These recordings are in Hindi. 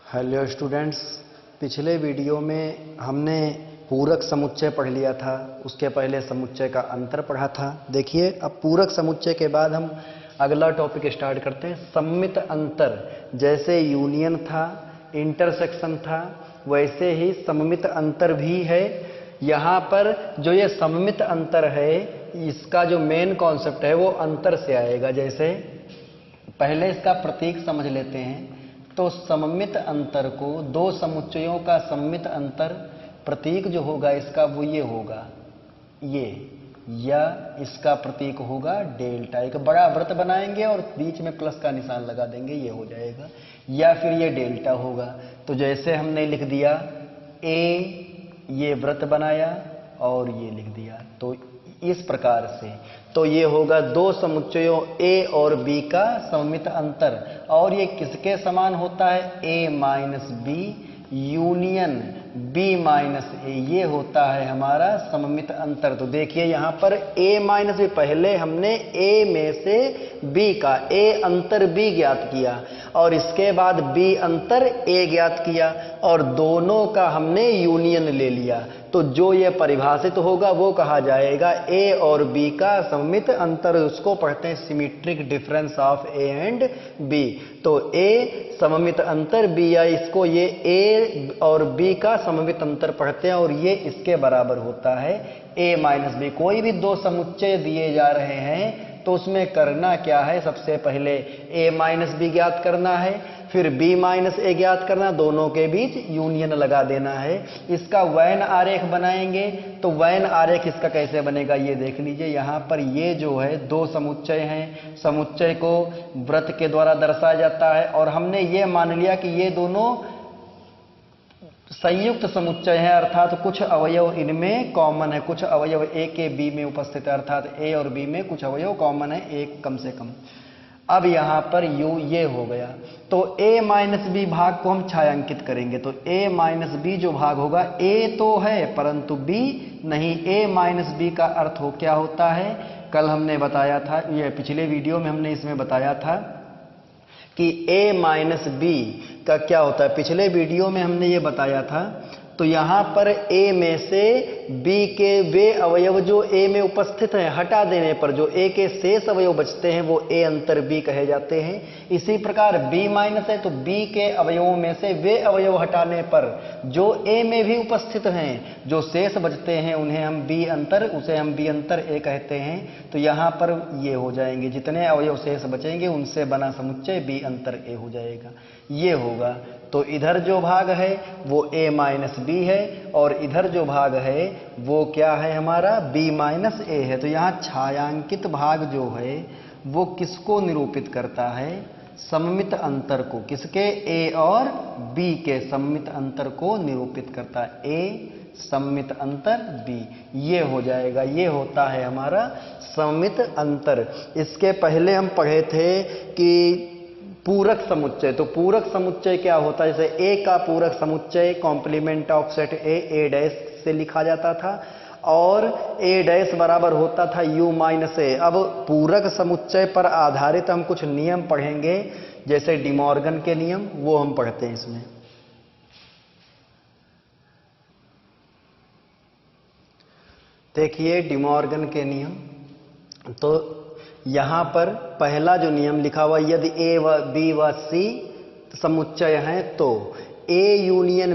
हेलो स्टूडेंट्स, पिछले वीडियो में हमने पूरक समुच्चय पढ़ लिया था। उसके पहले समुच्चय का अंतर पढ़ा था। देखिए, अब पूरक समुच्चय के बाद हम अगला टॉपिक स्टार्ट करते हैं, सममित अंतर। जैसे यूनियन था, इंटरसेक्शन था, वैसे ही सममित अंतर भी है। यहाँ पर जो ये सममित अंतर है, इसका जो मेन कॉन्सेप्ट है वो अंतर से आएगा। जैसे पहले इसका प्रतीक समझ लेते हैं। तो सममित अंतर को, दो समुच्चयों का सममित अंतर, प्रतीक जो होगा इसका वो ये होगा, ये, या इसका प्रतीक होगा डेल्टा। एक बड़ा वृत्त बनाएंगे और बीच में प्लस का निशान लगा देंगे, ये हो जाएगा, या फिर ये डेल्टा होगा। तो जैसे हमने लिख दिया ए, ये वृत्त बनाया और ये लिख दिया, तो इस प्रकार से तो ये होगा दो समुच्चयों ए और बी का सममित अंतर। और ये किसके समान होता है? A minus B union B minus A, ये होता है हमारा सममित अंतर। तो देखिए यहाँ पर ए माइनस बी, पहले हमने ए में से बी का ए अंतर बी ज्ञात किया और इसके बाद बी अंतर ए ज्ञात किया और दोनों का हमने यूनियन ले लिया। तो जो ये परिभाषित होगा वो कहा जाएगा ए और बी का सममित अंतर। उसको पढ़ते हैं symmetric difference of A and B. तो ए सममित अंतर बी, या इसको ये ए और बी का सममित अंतर पढ़ते हैं और ये इसके बराबर होता है ए माइनस बी। कोई भी दो समुच्चय दिए जा रहे हैं तो उसमें करना क्या है? सबसे पहले ए माइनस बी ज्ञात करना है, फिर बी माइनस ए ज्ञात करना, दोनों के बीच यूनियन लगा देना है। इसका वैन आरेख बनाएंगे। तो वैन आरेख इसका कैसे बनेगा ये देख लीजिए। यहाँ पर ये जो है दो समुच्चय हैं, समुच्चय को वृत्त के द्वारा दर्शाया जाता है और हमने ये मान लिया कि ये दोनों संयुक्त समुच्चय है, अर्थात कुछ अवयव इनमें कॉमन है, कुछ अवयव ए के बी में उपस्थित है, अर्थात ए और बी में कुछ अवयव कॉमन है, एक कम से कम। अब यहाँ पर यू ये हो गया। तो a माइनस बी भाग को हम छायांकित करेंगे। तो a माइनस बी जो भाग होगा, a तो है परंतु b नहीं। a माइनस बी का अर्थ हो क्या होता है? कल हमने बताया था, ये पिछले वीडियो में हमने इसमें बताया था कि a माइनस बी का क्या होता है। पिछले वीडियो में हमने ये बताया था। तो यहाँ पर a में से b के वे अवयव जो a में उपस्थित हैं हटा देने पर जो a के शेष अवयव बचते हैं वो a अंतर b कहे जाते हैं। इसी प्रकार b माइनस है तो b के अवयवों में से वे अवयव हटाने पर जो a में भी उपस्थित हैं, जो शेष बचते हैं उन्हें हम b अंतर, उसे हम b अंतर a कहते हैं। तो यहाँ पर ये हो जाएंगे, जितने अवयव शेष बचेंगे उनसे बना समुच्चय b अंतर a हो जाएगा, ये होगा। तो इधर जो भाग है वो a माइनस बी है और इधर जो भाग है वो क्या है हमारा? b माइनस ए है। तो यहाँ छायांकित भाग जो है वो किसको निरूपित करता है? सममित अंतर को। किसके? a और b के सममित अंतर को निरूपित करता है। a सममित अंतर b, ये हो जाएगा, ये होता है हमारा सममित अंतर। इसके पहले हम पढ़े थे कि पूरक समुच्चय। तो पूरक समुच्चय क्या होता है? जैसे a का पूरक समुच्चय complement of set a dash से लिखा जाता था और a डैश बराबर होता था u माइनस ए। अब पूरक समुच्चय पर आधारित हम कुछ नियम पढ़ेंगे, जैसे डिमॉर्गन के नियम, वो हम पढ़ते हैं इसमें। देखिए डिमॉर्गन के नियम। तो यहाँ पर पहला जो नियम लिखा हुआ, यदि ए व बी व सी समुच्चय हैं तो ए यूनियन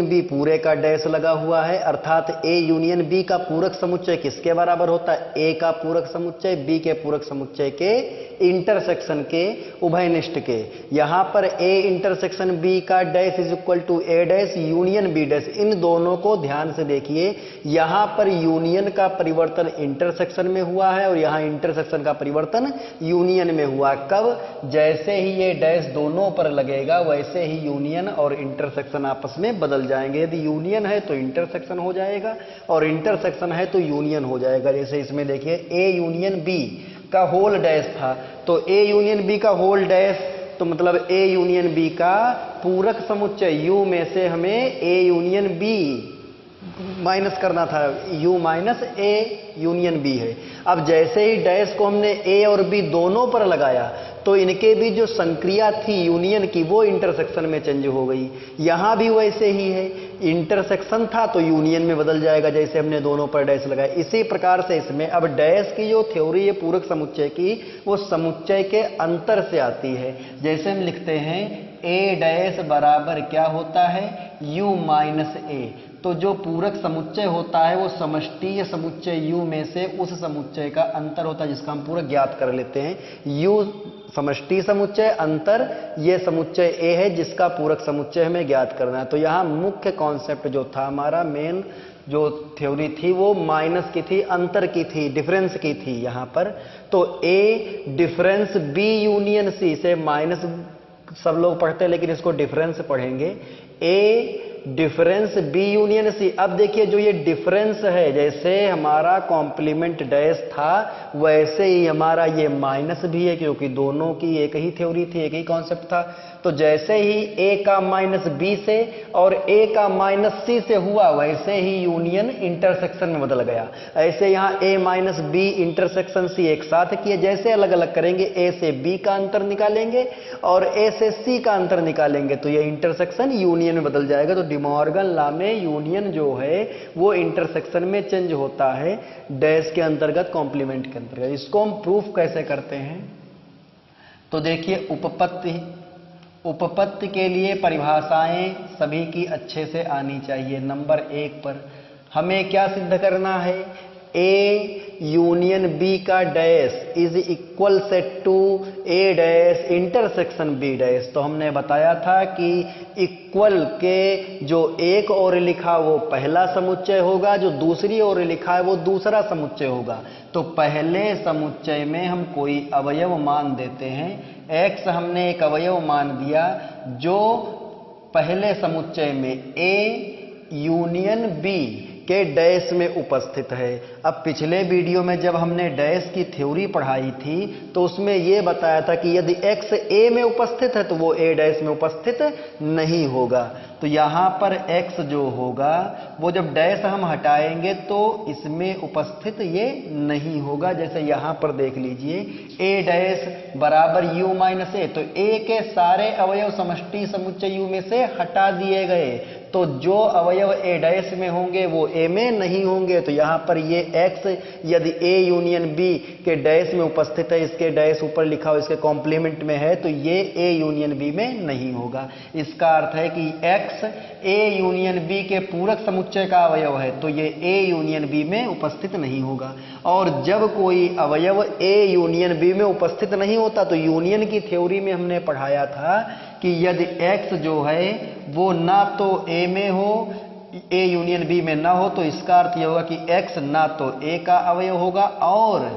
बी पूरे का डैश लगा हुआ है, अर्थात ए यूनियन बी का पूरक समुच्चय किसके बराबर होता है? ए का पूरक समुच्चय बी के पूरक समुच्चय के इंटरसेक्शन के, उभयनिष्ठ के। यहाँ पर ए इंटरसेक्शन बी का dash is equal to A dash union B dash. इन दोनों को ध्यान से देखिए, यहाँ पर यूनियन का परिवर्तन इंटरसेक्शन में हुआ है और यहाँ इंटरसेक्शन का परिवर्तन यूनियन में हुआ। कब? जैसे ही ये डैश दोनों पर लगेगा वैसे ही यूनियन और इंटरसेक्शन आपस में बदल जाएंगे। यदि यूनियन है तो इंटरसेक्शन हो जाएगा और इंटरसेक्शन है तो यूनियन हो जाएगा। जैसे इसमें देखिए ए यूनियन बी का होल डैश था, तो ए यूनियन बी का होल डैश, तो मतलब ए यूनियन बी का पूरक समुच्चय, यू में से हमें ए यूनियन बी माइनस करना था, u minus A union B है। अब जैसे ही डैश को हमने ए और बी दोनों पर लगाया तो इनके भी जो संक्रिया थी यूनियन की वो इंटरसेक्शन में चेंज हो गई। यहां भी वैसे ही है, इंटरसेक्शन था तो यूनियन में बदल जाएगा जैसे हमने दोनों पर डैश लगाया। इसी प्रकार से इसमें अब डैश की जो थ्योरी है पूरक समुच्चय की, वो समुच्चय के अंतर से आती है। जैसे हम लिखते हैं ए डैश बराबर क्या होता है, u माइनस ए। तो जो पूरक समुच्चय होता है वो समष्टीय समुच्चय u में से उस समुच्चय का अंतर होता है जिसका हम पूरक ज्ञात कर लेते हैं। u समष्टि समुच्चय, अंतर ये समुच्चय a है जिसका पूरक समुच्चय हमें ज्ञात करना है। तो यहाँ मुख्य कॉन्सेप्ट जो था हमारा, मेन जो थ्योरी थी वो माइनस की थी, अंतर की थी, डिफरेंस की थी यहाँ पर। तो a difference b union c से माइनस सब लोग पढ़ते हैं लेकिन इसको डिफरेंस पढ़ेंगे, a difference b union c। अब देखिए जो ये डिफरेंस है, जैसे हमारा कॉम्प्लीमेंट डैश था वैसे ही हमारा ये माइनस भी है क्योंकि दोनों की एक ही थ्योरी थी, एक ही कॉन्सेप्ट था। तो जैसे ही a का माइनस b से और a का माइनस c से हुआ वैसे ही यूनियन इंटरसेक्शन में बदल गया। ऐसे यहाँ a minus b intersection c एक साथ किए, जैसे अलग अलग करेंगे a से b का अंतर निकालेंगे और a से c का अंतर निकालेंगे तो ये इंटरसेक्शन यूनियन में बदल जाएगा। तो डिमॉर्गन लॉ में यूनियन जो है वो इंटरसेक्शन में चेंज होता है डैश के अंतर्गत, कॉम्प्लीमेंट के अंतर्गत। इसको हम प्रूफ कैसे करते हैं, तो देखिए उपपत्ति के लिए परिभाषाएं सभी की अच्छे से आनी चाहिए। नंबर 1 पर हमें क्या सिद्ध करना है, A यूनियन B का dash is equal set to A dash intersection B dash. तो हमने बताया था कि इक्वल के जो एक ओर लिखा वो पहला समुच्चय होगा, जो दूसरी ओर लिखा है वो दूसरा समुच्चय होगा। तो पहले समुच्चय में हम कोई अवयव मान देते हैं, x हमने एक अवयव मान दिया जो पहले समुच्चय में A यूनियन B के डैश में उपस्थित है। अब पिछले वीडियो में जब हमने डैश की थ्योरी पढ़ाई थी तो उसमें यह बताया था कि यदि x a में उपस्थित है तो वो a डैश में उपस्थित नहीं होगा। तो यहाँ पर x जो होगा वो जब डैश हम हटाएंगे तो इसमें उपस्थित ये नहीं होगा। जैसे यहाँ पर देख लीजिए a डैश बराबर u माइनस ए, तो a के सारे अवयव समष्टि समुच्चय u में से हटा दिए गए, तो जो अवयव a डैश में होंगे वो a में नहीं होंगे। तो यहाँ पर ये x यदि a यूनियन b के डैश में उपस्थित है, इसके डैश ऊपर लिखा हो, इसके कॉम्प्लीमेंट में है, तो ये a यूनियन b में नहीं होगा। इसका अर्थ है कि x a यूनियन b के पूरक समुच्चय का अवयव है तो ये a यूनियन b में उपस्थित नहीं होगा। और जब कोई अवयव a यूनियन b में उपस्थित नहीं होता तो यूनियन की थ्योरी में हमने पढ़ाया था कि यदि x जो है वो ना तो a में हो, a यूनियन b में ना हो, तो इसका अर्थ यह होगा कि x ना तो a का अवयव होगा और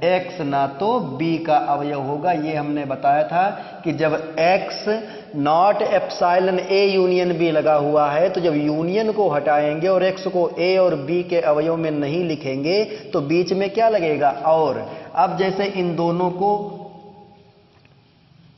x ना तो b का अवयव होगा। ये हमने बताया था कि जब x not epsilon a union b लगा हुआ है तो जब यूनियन को हटाएंगे और x को a और b के अवयव में नहीं लिखेंगे तो बीच में क्या लगेगा और। अब जैसे इन दोनों को,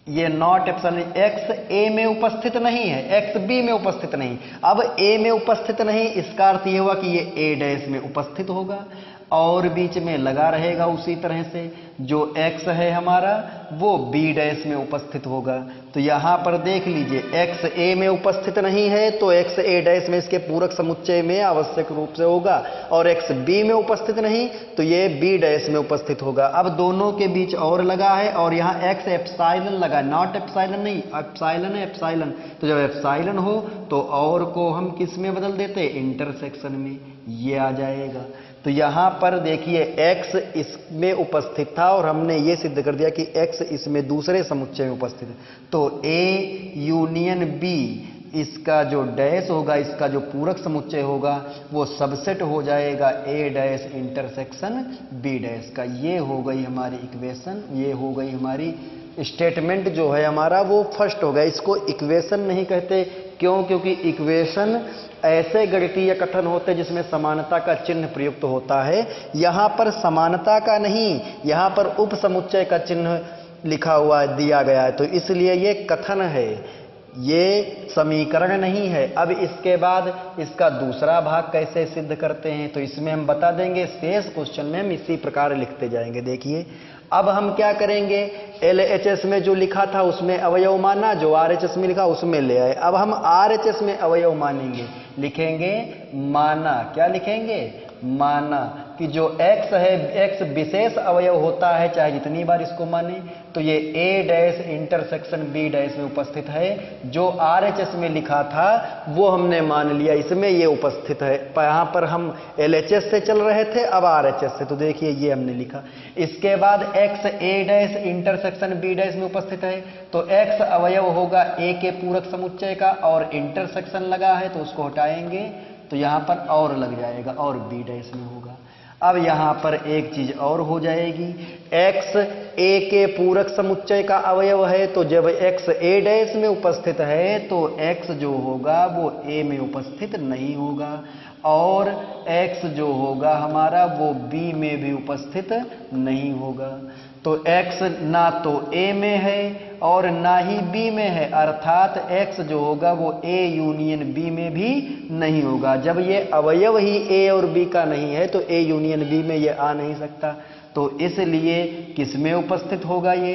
ये नॉट एप्सिलॉन x a में उपस्थित नहीं है, x b में उपस्थित नहीं, अब a में उपस्थित नहीं, इसका अर्थ ये हुआ कि ये a डैश में उपस्थित होगा और बीच में लगा रहेगा। उसी तरह से जो x है हमारा वो b डैश में उपस्थित होगा। तो यहाँ पर देख लीजिए x a में उपस्थित नहीं है तो x a डैश में इसके पूरक समुच्चय में आवश्यक रूप से होगा और x b में उपस्थित नहीं तो ये b डैश में उपस्थित होगा। अब दोनों के बीच और लगा है और यहाँ x एप्सिलॉन लगा, नॉट एप्सिलॉन नहीं, एप्सिलॉन है एप्सिलॉन। तो जब एप्सिलॉन हो तो और को हम किस में बदल देते हैं, इंटरसेक्शन में, ये आ जाएगा। तो यहाँ पर देखिए x इसमें उपस्थित था और हमने ये सिद्ध कर दिया कि x इसमें दूसरे समुच्चय में उपस्थित है। तो a यूनियन b इसका जो डैश होगा, इसका जो पूरक समुच्चय होगा वो सबसेट हो जाएगा a dash intersection b dash का। ये हो गई हमारी इक्वेशन, ये हो गई हमारी स्टेटमेंट जो है हमारा वो फर्स्ट हो गया। इसको इक्वेशन नहीं कहते, क्यों? क्योंकि इक्वेशन ऐसे गणितीय कथन होते हैं जिसमें समानता का चिन्ह प्रयुक्त होता है। यहाँ पर समानता का नहीं, यहाँ पर उप समुच्चय का चिन्ह लिखा हुआ दिया गया है, तो इसलिए ये कथन है। ये समीकरण नहीं है। अब इसके बाद इसका दूसरा भाग कैसे सिद्ध करते हैं तो इसमें हम बता देंगे, शेष क्वेश्चन में हम इसी प्रकार लिखते जाएंगे। देखिए अब हम क्या करेंगे, LHS में जो लिखा था उसमें अवयव माना, जो RHS में लिखा उसमें ले आए। अब हम RHS में अवयव मानेंगे, लिखेंगे माना, क्या लिखेंगे, माना कि जो x है, x विशेष अवयव होता है चाहे जितनी बार इसको माने, तो ये A dash intersection B dash में उपस्थित है। जो RHS में लिखा था वो हमने मान लिया, इसमें ये उपस्थित है। यहाँ पर हम LHS से चल रहे थे, अब RHS से, तो देखिए ये हमने लिखा। इसके बाद x A dash intersection B dash में उपस्थित है, तो x अवयव होगा A के पूरक समुच्चय का, और इंटरसेक्शन लगा है तो उसको हटाएंगे तो यहाँ पर और लग जाएगा और B डैश में होगा। अब यहाँ पर एक चीज और हो जाएगी, x A के पूरक समुच्चय का अवयव है, तो जब x A डैश में उपस्थित है तो x जो होगा वो A में उपस्थित नहीं होगा, और x जो होगा हमारा वो B में भी उपस्थित नहीं होगा। तो x ना तो A में है और ना ही B में है, अर्थात x जो होगा वो A यूनियन B में भी नहीं होगा। जब ये अवयव ही A और B का नहीं है तो A यूनियन B में ये आ नहीं सकता, तो इसलिए किस में उपस्थित होगा, ये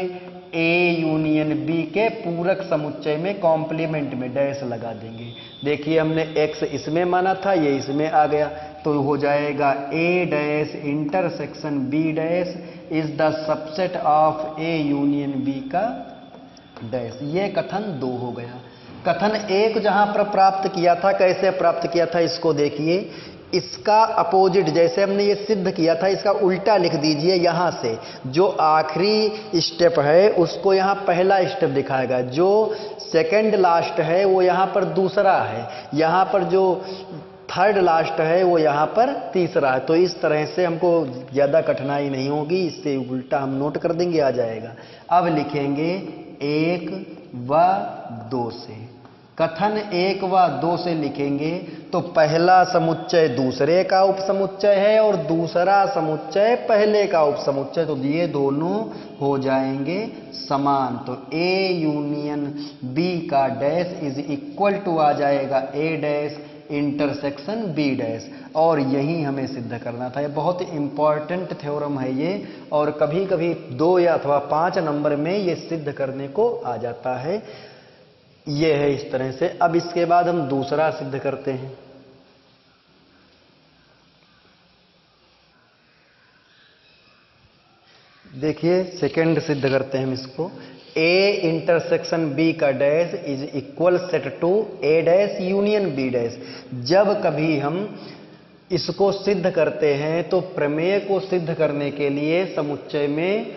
A यूनियन B के पूरक समुच्चय में, कॉम्प्लीमेंट में डैश लगा देंगे। देखिए हमने x इसमें माना था, ये इसमें आ गया, तो हो जाएगा A dash intersection B dash is the subset of A union B का डैश। ये कथन 2 हो गया। कथन 1 जहां पर प्राप्त किया था, कैसे प्राप्त किया था इसको देखिए, इसका अपोजिट जैसे हमने ये सिद्ध किया था, इसका उल्टा लिख दीजिए। यहां से जो आखिरी स्टेप है उसको यहां पहला स्टेप दिखाएगा, जो सेकंड लास्ट है वो यहां पर दूसरा है, यहां पर जो थर्ड लास्ट है वो यहाँ पर तीसरा है। तो इस तरह से हमको ज़्यादा कठिनाई नहीं होगी, इससे उल्टा हम नोट कर देंगे, आ जाएगा। अब लिखेंगे 1 व 2 से, कथन 1 व 2 से लिखेंगे तो पहला समुच्चय दूसरे का उपसमुच्चय है और दूसरा समुच्चय पहले का उपसमुच्चय, तो ये दोनों हो जाएंगे समान। तो A यूनियन B का डैश इज इक्वल टू आ जाएगा A dash intersection B dash, और यही हमें सिद्ध करना था। ये बहुत इंपॉर्टेंट थ्योरम है ये, और कभी कभी 2 या अथवा 5 नंबर में ये सिद्ध करने को आ जाता है। ये है इस तरह से। अब इसके बाद हम दूसरा सिद्ध करते हैं। देखिए सेकंड सिद्ध करते हैं हम इसको, A इंटरसेक्शन B का dash is equal set to A dash union B dash. जब कभी हम इसको सिद्ध करते हैं तो प्रमेय को सिद्ध करने के लिए समुच्चय में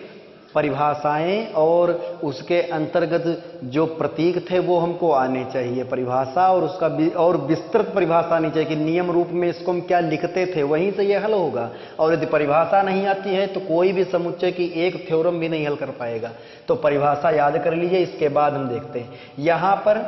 परिभाषाएं और उसके अंतर्गत जो प्रतीक थे वो हमको आने चाहिए, परिभाषा और उसका और विस्तृत परिभाषा आनी चाहिए कि नियम रूप में इसको हम क्या लिखते थे, वहीं से ये हल होगा। और यदि परिभाषा नहीं आती है तो कोई भी समुच्चय की एक थ्योरम भी नहीं हल कर पाएगा। तो परिभाषा याद कर लीजिए, इसके बाद हम देखते हैं। यहां पर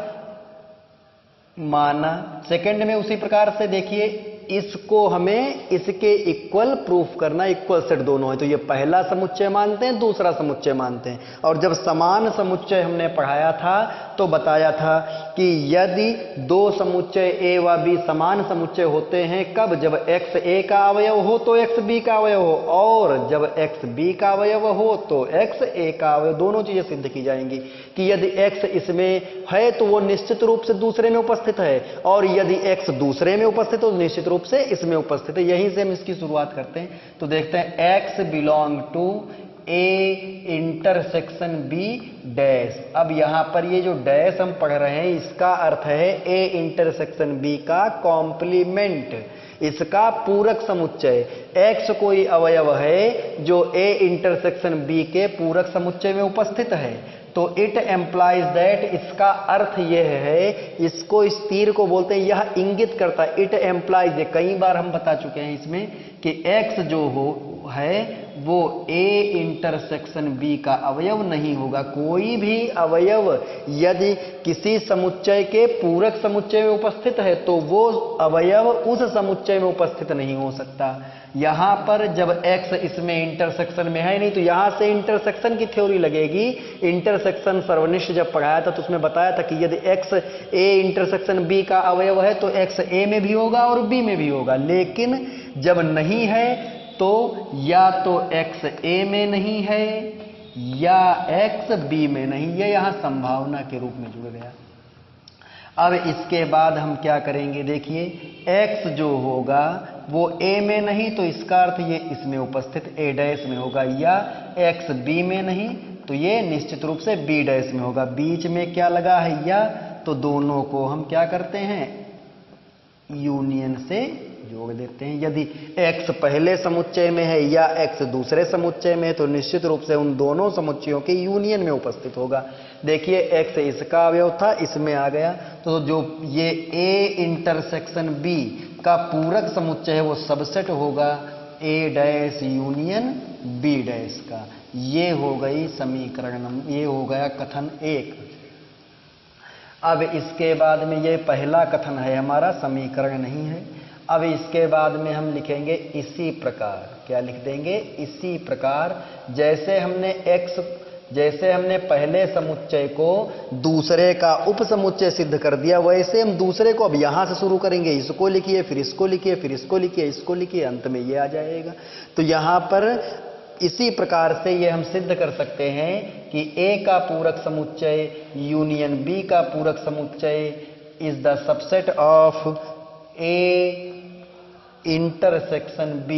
माना, सेकंड में उसी प्रकार से देखिए, इसको हमें इसके इक्वल प्रूफ करना, इक्वल सेट दोनों है, तो ये पहला समुच्चय मानते हैं, दूसरा समुच्चय मानते हैं। और जब समान समुच्चय हमने पढ़ाया था तो बताया था कि यदि 2 समुच्चय A व B समान समुच्चय होते हैं, कब, जब x A का अवयव हो तो x B का अवयव हो, और जब x B का अवयव हो तो x A का अवयव, दोनों चीजें सिद्ध की जाएंगी कि यदि x इसमें है तो वो निश्चित रूप से दूसरे में उपस्थित है, और यदि x दूसरे में उपस्थित हो तो निश्चित रूप से इसमें उपस्थित है। यहीं से हम इसकी शुरुआत करते हैं। तो देखते हैं x belong to A intersection B dash. अब यहां पर ये जो डैश हम पढ़ रहे हैं इसका अर्थ है A इंटरसेक्शन B का कॉम्प्लीमेंट, इसका पूरक समुच्चय। x कोई अवयव है जो A इंटरसेक्शन B के पूरक समुच्चय में उपस्थित है, तो इट एम्प्लाइज दैट, इसका अर्थ यह है, इसको इस तीर को बोलते हैं, यह इंगित करता है, इट एम्प्लाइज, कई बार हम बता चुके हैं इसमें कि x जो है वो A इंटरसेक्शन B का अवयव नहीं होगा। कोई भी अवयव यदि किसी समुच्चय के पूरक समुच्चय में उपस्थित है तो वो अवयव उस समुच्चय में उपस्थित नहीं हो सकता। यहां पर जब x इसमें इंटरसेक्शन में है नहीं तो यहां से इंटरसेक्शन की थ्योरी लगेगी। इंटरसेक्शन सर्वनिष्ठ जब पढ़ाया था तो उसमें बताया था कि यदि x A इंटरसेक्शन B का अवयव है तो x A में भी होगा और B में भी होगा। लेकिन जब नहीं है तो या तो x A में नहीं है या x B में नहीं, यह यहां संभावना के रूप में जुड़ गया। अब इसके बाद हम क्या करेंगे, देखिए x जो होगा वो A में नहीं तो इसका अर्थ ये इसमें उपस्थित A डैश में होगा, या x B में नहीं तो ये निश्चित रूप से B डैश में होगा। बीच में क्या लगा है या, तो दोनों को हम क्या करते हैं यूनियन से जोड़ देते हैं। यदि x पहले समुच्चय में है या x दूसरे समुच्चय में है तो निश्चित रूप से उन दोनों समुच्चयों के यूनियन में उपस्थित होगा। देखिए x इसका अवयव था, इसमें आ गया, तो जो ये A इंटरसेक्शन B का पूरक समुच्चय है वो सबसेट होगा A dash union B dash का। ये हो गई समीकरण, ये हो गया कथन 1। अब इसके बाद में ये पहला कथन है हमारा, समीकरण नहीं है। अब इसके बाद में हम लिखेंगे इसी प्रकार, क्या लिख देंगे, इसी प्रकार जैसे हमने पहले समुच्चय को दूसरे का उपसमुच्चय सिद्ध कर दिया, वैसे हम दूसरे को अब यहां से शुरू करेंगे। इसको लिखिए, फिर इसको लिखिए, फिर इसको लिखिए, इसको लिखिए, अंत में ये आ जाएगा। तो यहां पर इसी प्रकार से ये हम सिद्ध कर सकते हैं कि A का पूरक समुच्चय यूनियन B का पूरक समुच्चय is the subset of A intersection B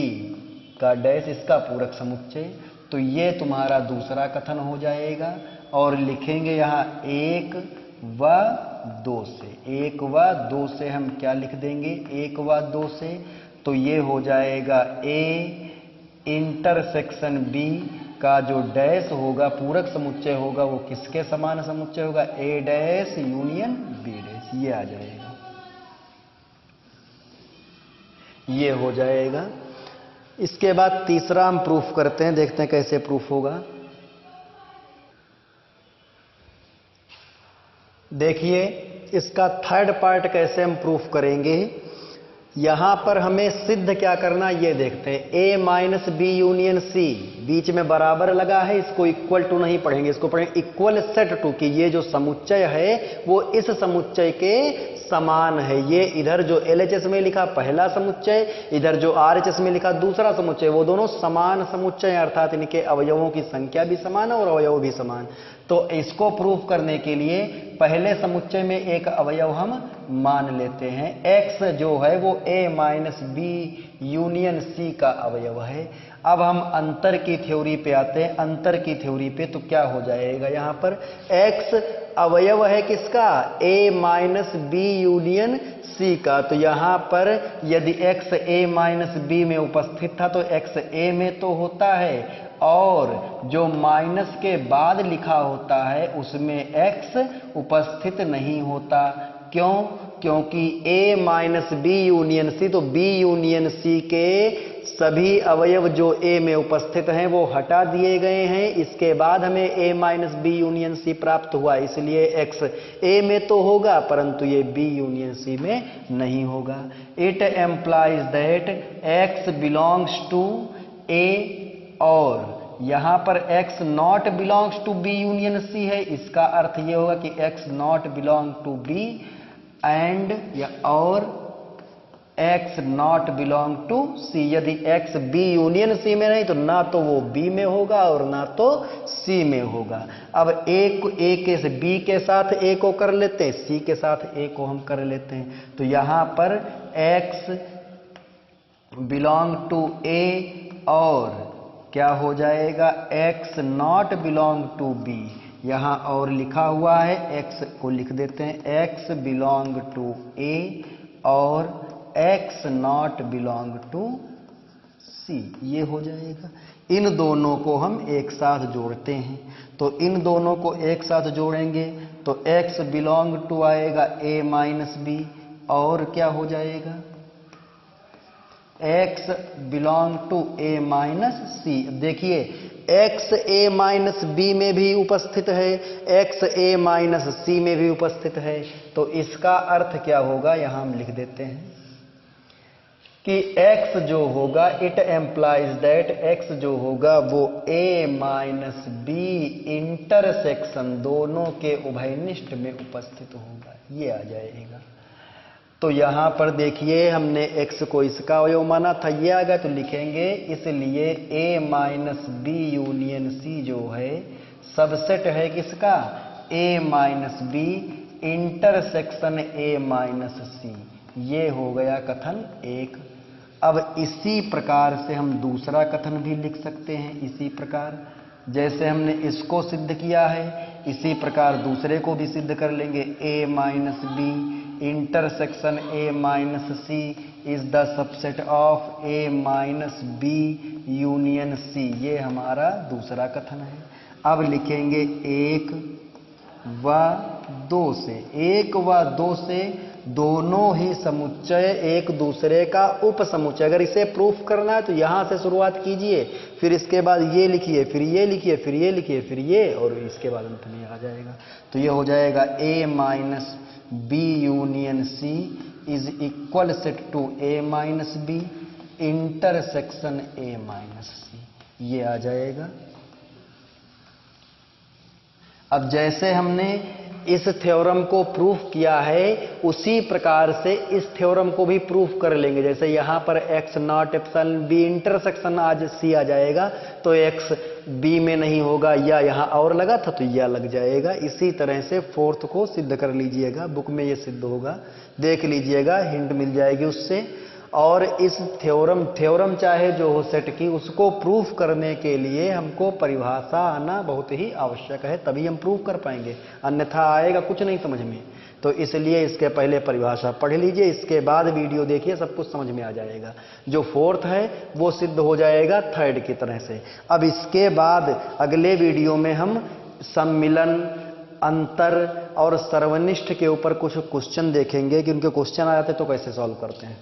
का डैश इसका पूरक समुच्चय। तो ये तुम्हारा दूसरा कथन हो जाएगा। और लिखेंगे यहाँ 1 व 2 से, 1 व 2 से हम क्या लिख देंगे, 1 व 2 से, तो ये हो जाएगा A इंटरसेक्शन B का जो डैश होगा पूरक समुच्चय होगा वो किसके समान समुच्चय होगा, A dash union B dash, ये आ जाएगा, ये हो जाएगा। इसके बाद तीसरा हम प्रूफ करते हैं, देखते हैं कैसे प्रूफ होगा। देखिए इसका थर्ड पार्ट कैसे हम प्रूफ करेंगे। यहां पर हमें सिद्ध क्या करना ये देखते हैं। A minus B union C, बीच में बराबर लगा है, इसको इक्वल टू नहीं पढ़ेंगे, इसको पढ़ेंगे इक्वल सेट टू, कि ये जो समुच्चय है वो इस समुच्चय के समान है। ये इधर जो LHS में लिखा पहला समुच्चय, इधर जो RHS में लिखा दूसरा समुच्चय, वो दोनों समान समुच्चय, अर्थात इनके अवयवों की संख्या भी समान है और अवयव भी समान। तो इसको प्रूफ करने के लिए पहले समुच्चय में एक अवयव हम मान लेते हैं। x जो है वो A minus B union C का अवयव है। अब हम अंतर की थ्योरी पे आते हैं। अंतर की थ्योरी पे तो क्या हो जाएगा, यहां पर x अवयव है किसका, A minus B union C का। तो यहां पर यदि x A माइनस B में उपस्थित था तो x A में तो होता है, और जो माइनस के बाद लिखा होता है उसमें x उपस्थित नहीं होता। क्यों, क्योंकि A minus B union C, तो B यूनियन C के सभी अवयव जो A में उपस्थित हैं वो हटा दिए गए हैं। इसके बाद हमें A minus B union C प्राप्त हुआ, इसलिए x A में तो होगा परंतु ये B यूनियन C में नहीं होगा। It implies that x belongs to A, और यहां पर x not belongs to B union C है। इसका अर्थ ये होगा कि x not belong to B and या और x not belong to C। यदि x B यूनियन C में नहीं तो ना तो वो B में होगा और ना तो C में होगा। अब A के से B के साथ A को कर लेते हैं, C के साथ A को हम कर लेते हैं। तो यहां पर x बिलोंग टू A और क्या हो जाएगा, x not belong to B। यहां और लिखा हुआ है, x को लिख देते हैं, x बिलोंग टू A और x not belong to C, ये हो जाएगा। इन दोनों को हम एक साथ जोड़ते हैं, तो इन दोनों को एक साथ जोड़ेंगे तो x बिलोंग टू आएगा A माइनस B, और क्या हो जाएगा, x belong to a minus C. देखिए x a माइनस बी में भी उपस्थित है, x a माइनस सी में भी उपस्थित है। तो इसका अर्थ क्या होगा, यहां हम लिख देते हैं कि x जो होगा, इट एम्प्लाइज दैट x जो होगा वो a माइनस बी इंटरसेक्शन दोनों के उभयनिष्ठ में उपस्थित होगा। ये आ जाएगा। तो यहां पर देखिए हमने x को इसका अवयव माना था, ये आ गया। तो लिखेंगे इसलिए a minus B union C जो है सबसेट है किसका, a minus B intersection a minus C. ये हो गया कथन एक। अब इसी प्रकार से हम दूसरा कथन भी लिख सकते हैं। इसी प्रकार जैसे हमने इसको सिद्ध किया है, इसी प्रकार दूसरे को भी सिद्ध कर लेंगे। a minus B intersection a minus C is the subset of a minus B union C. ये हमारा दूसरा कथन है। अब लिखेंगे 1 व 2 से। 1 व 2 से दोनों ही समुच्चय एक दूसरे का उपसमुच्चय। अगर इसे प्रूफ करना है तो यहां से शुरुआत कीजिए, फिर इसके बाद ये लिखिए, फिर ये लिखिए, फिर ये लिखिए, फिर ये, और इसके बाद अंत में आ जाएगा। तो ये हो जाएगा a minus B union C is equal set to a minus B intersection a minus C. ये आ जाएगा। अब जैसे हमने इस थ्योरम को प्रूफ किया है, उसी प्रकार से इस थ्योरम को भी प्रूफ कर लेंगे। जैसे यहां पर x not epsilon B intersection आज सी आ जाएगा, तो x b में नहीं होगा, या यहां और लगा था तो यह लग जाएगा। इसी तरह से फोर्थ को सिद्ध कर लीजिएगा। बुक में ये सिद्ध होगा, देख लीजिएगा, हिंट मिल जाएगी उससे। और इस थ्योरम चाहे जो हो सेट की, उसको प्रूफ करने के लिए हमको परिभाषा आना बहुत ही आवश्यक है, तभी हम प्रूफ कर पाएंगे, अन्यथा आएगा कुछ नहीं समझ में। तो इसलिए इसके पहले परिभाषा पढ़ लीजिए, इसके बाद वीडियो देखिए, सब कुछ समझ में आ जाएगा। जो फोर्थ है वो सिद्ध हो जाएगा थर्ड की तरह से। अब इसके बाद अगले वीडियो में हम सम्मिलन, अंतर और सर्वनिष्ठ के ऊपर कुछ क्वेश्चन देखेंगे कि उनके क्वेश्चन आ जाते तो कैसे सॉल्व करते हैं।